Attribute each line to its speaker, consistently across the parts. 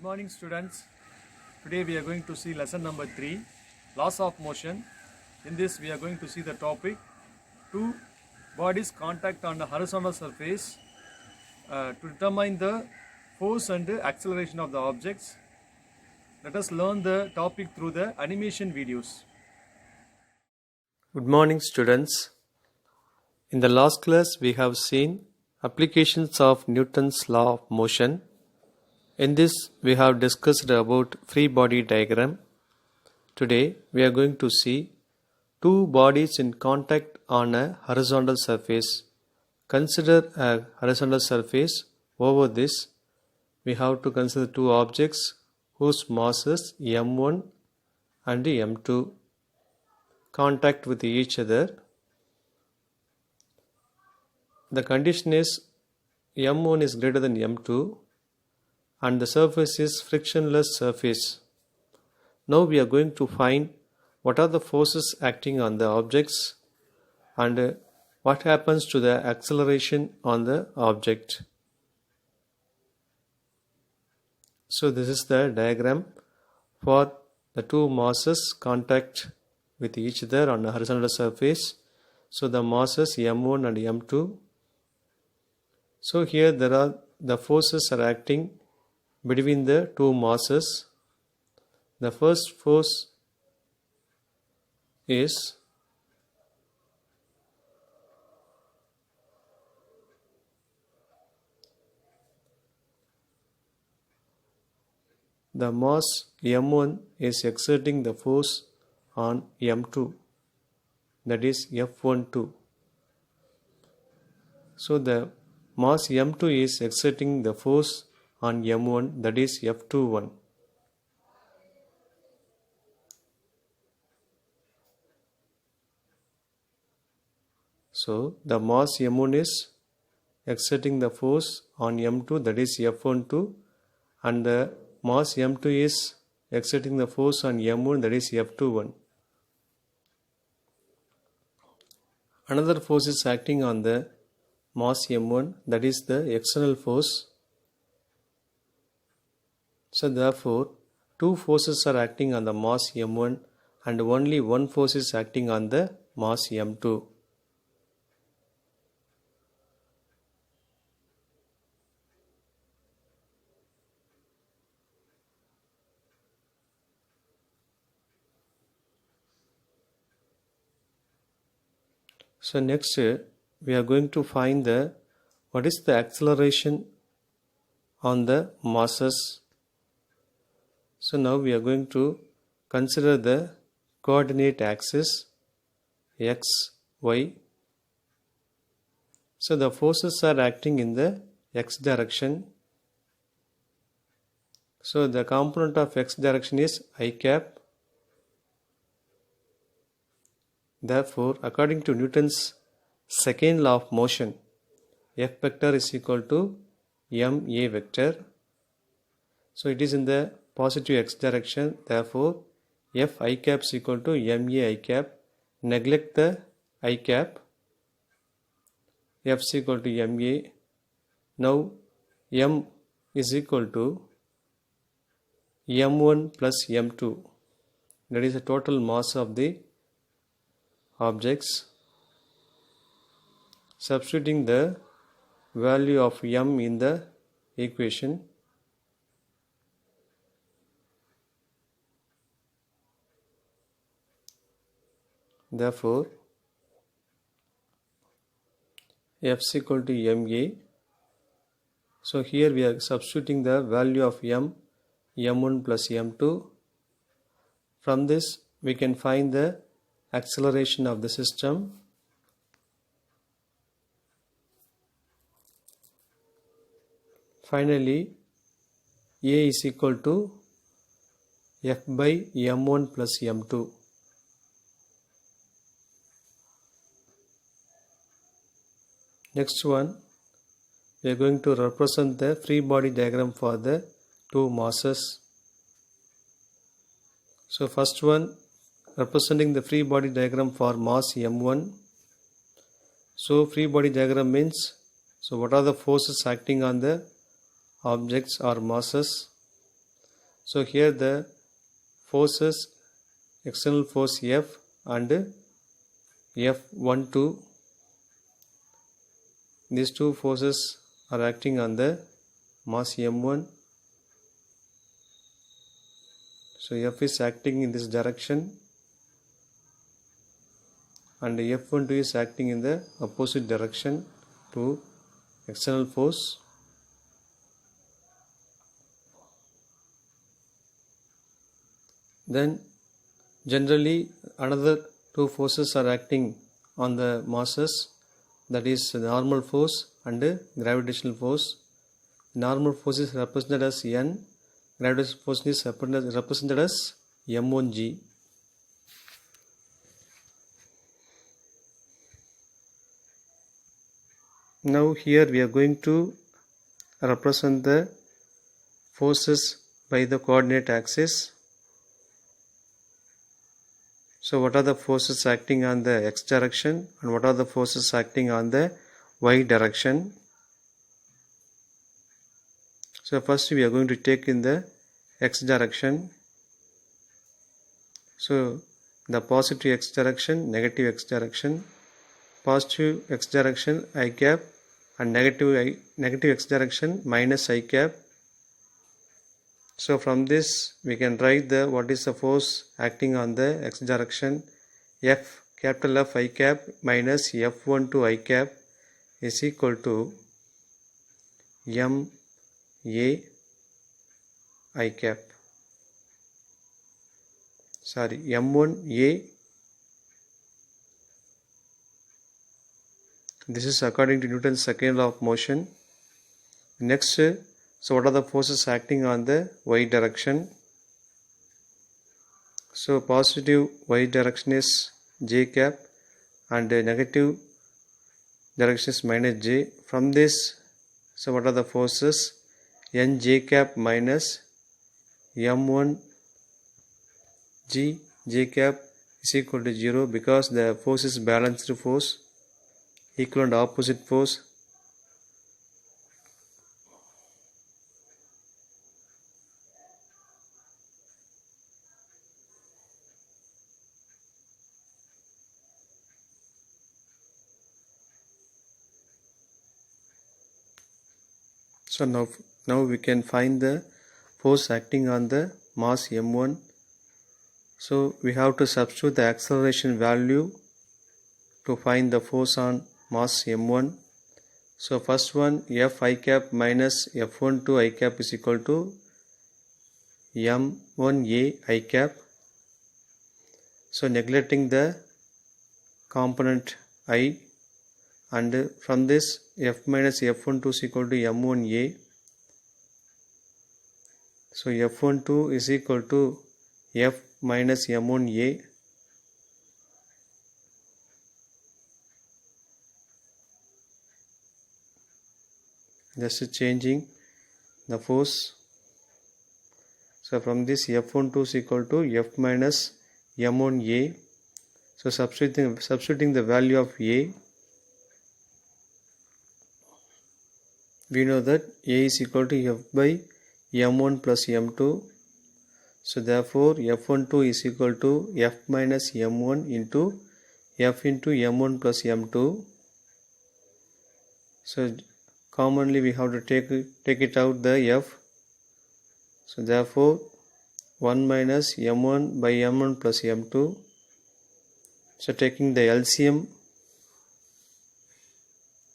Speaker 1: Good morning, students. Today we are going to see lesson number 3, laws of motion. In this we are going to see the topic two bodies contact on the horizontal surface to determine the force and acceleration of the objects. Let us learn the topic through the animation videos. Good morning, students. In the last class we have seen applications of Newton's law of motion. In this, we have discussed about free body diagram. Today, we are going to see two bodies in contact on a horizontal surface. Consider a horizontal surface. Over this, we have to consider two objects whose masses m1 and m2 contact with each other. The condition is m1 is greater than m2 and the surface is frictionless surface. Now we are going to find what are the forces acting on the objects and what happens to the acceleration on the object. So this is the diagram for the two masses contact with each other on a horizontal surface. So the masses m1 and m2. So here there are the forces are acting between the two masses. The first force is the mass m1 is exerting the force on m2, that is F12. So the mass m2 is exerting the force on m1, that is F21. So the mass m1 is exerting the force on m2, that is F12, and the mass m2 is exerting the force on m1, that is F21. Another force is acting on the mass m1, that is the external force. So therefore, two forces are acting on the mass m1 and only one force is acting on the mass m2. So next we are going to find what is the acceleration on the masses. So now we are going to consider the coordinate axis x, y. So the forces are acting in the x direction. So the component of x direction is I cap. Therefore, according to Newton's second law of motion, F vector is equal to ma vector. So it is in the positive x direction. Therefore, F I cap is equal to ma I cap. Neglect the I cap. F is equal to ma. Now m is equal to m1 plus m2. That is the total mass of the objects. Substituting the value of m in the equation, therefore F is equal to ma. So here we are substituting the value of m1 plus m2. From this we can find the acceleration of the system. Finally, A is equal to F by m1 plus m2. Next one, we are going to represent the free body diagram for the two masses. So first one, representing the free body diagram for mass m1. So free body diagram means, so what are the forces acting on the objects or masses? So here the forces, external force F and F12, these two forces are acting on the mass M1. So F is acting in this direction and F12 is acting in the opposite direction to external force. Then generally another two forces are acting on the masses, that is the normal force and gravitational force. Normal force is represented as N, gravitational force is represented as M1G. Now here we are going to represent the forces by the coordinate axis. So what are the forces acting on the x direction and what are the forces acting on the y direction? So first we are going to take in the x direction. So the positive x direction, negative x direction, positive x direction I cap and negative x direction minus I cap. So from this we can write the what is the force acting on the x direction. F, capital F I cap minus F12 I cap is equal to M A I cap. Sorry, M1A. This is according to Newton's second law of motion. Next, so what are the forces acting on the y direction? So positive y direction is J cap and negative direction is minus J. From this, so what are the forces? N J cap minus M1 G J cap is equal to 0 because the force is balanced force, equal and opposite force. So now we can find the force acting on the mass M1. So we have to substitute the acceleration value to find the force on mass M1. So first one, F I cap minus F12 I cap is equal to M1A I cap. So neglecting the component I, and from this F minus F12 is equal to M1A. So F12 is equal to F minus M1A. Just changing the force. So from this F12 is equal to F minus M1A. So substituting the value of A, we know that A is equal to F by M1 plus M2. So therefore F12 is equal to F minus M1 into F into M1 plus M2. So commonly we have to take it out the F. So therefore 1 minus M1 by M1 plus M2. So taking the LCM,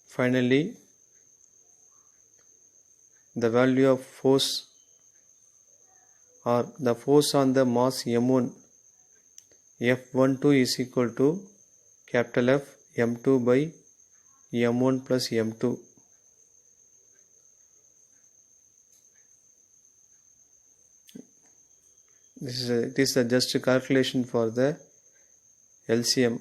Speaker 1: finally the value of force or the force on the mass M1 F12 is equal to capital F M2 by M1 plus M2. It is just a calculation for the LCM.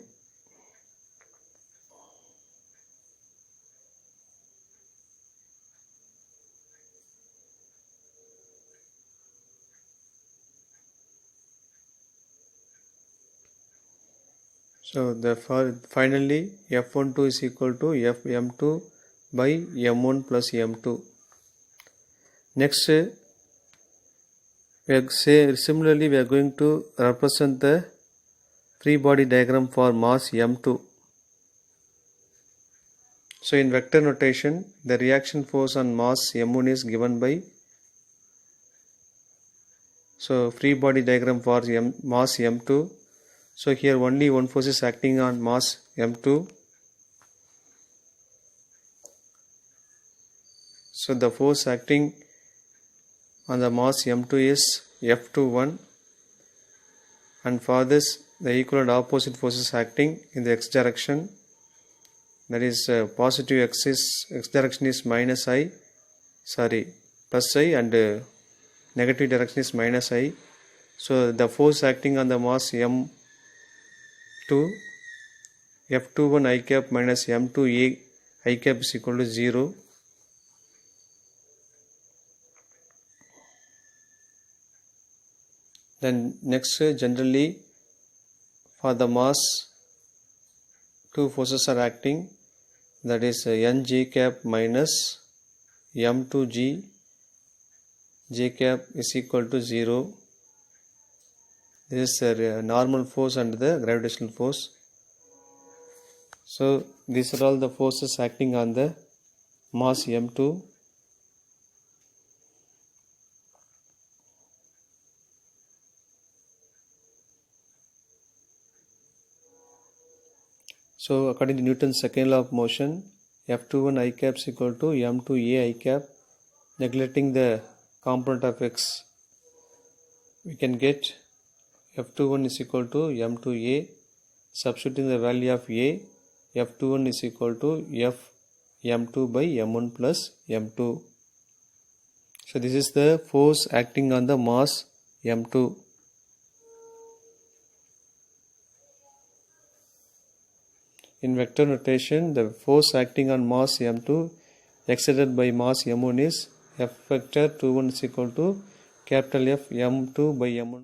Speaker 1: So therefore finally F12 is equal to Fm2 by M1 plus M2. Next,
Speaker 2: Similarly, we are going to represent the free body diagram for mass m2. So in vector notation, the reaction force on mass m1 is given by, so free body diagram for mass m2. So here only one force is acting on mass m2. So the force acting on the mass m2 is F21, and for this the equal and opposite forces acting in the x direction, that is positive x direction is plus I, and negative direction is minus I. So the force acting on the mass m2, F21 I cap minus m2 I cap is equal to 0. Then next, generally for the mass, two forces are acting, that is Nj cap minus m2g j cap is equal to 0. This is a normal force and the gravitational force. So these are all the forces acting on the mass m2. So according to Newton's second law of motion, F21 I cap is equal to m2a I cap. Neglecting the component of x, we can get F21 is equal to m2a. Substituting the value of a, F21 is equal to f m2 by m1 plus m2. So this is the force acting on the mass m2. In vector notation, the force acting on mass m2 exerted by mass m1 is F vector 21 is equal to capital F m2 by m1.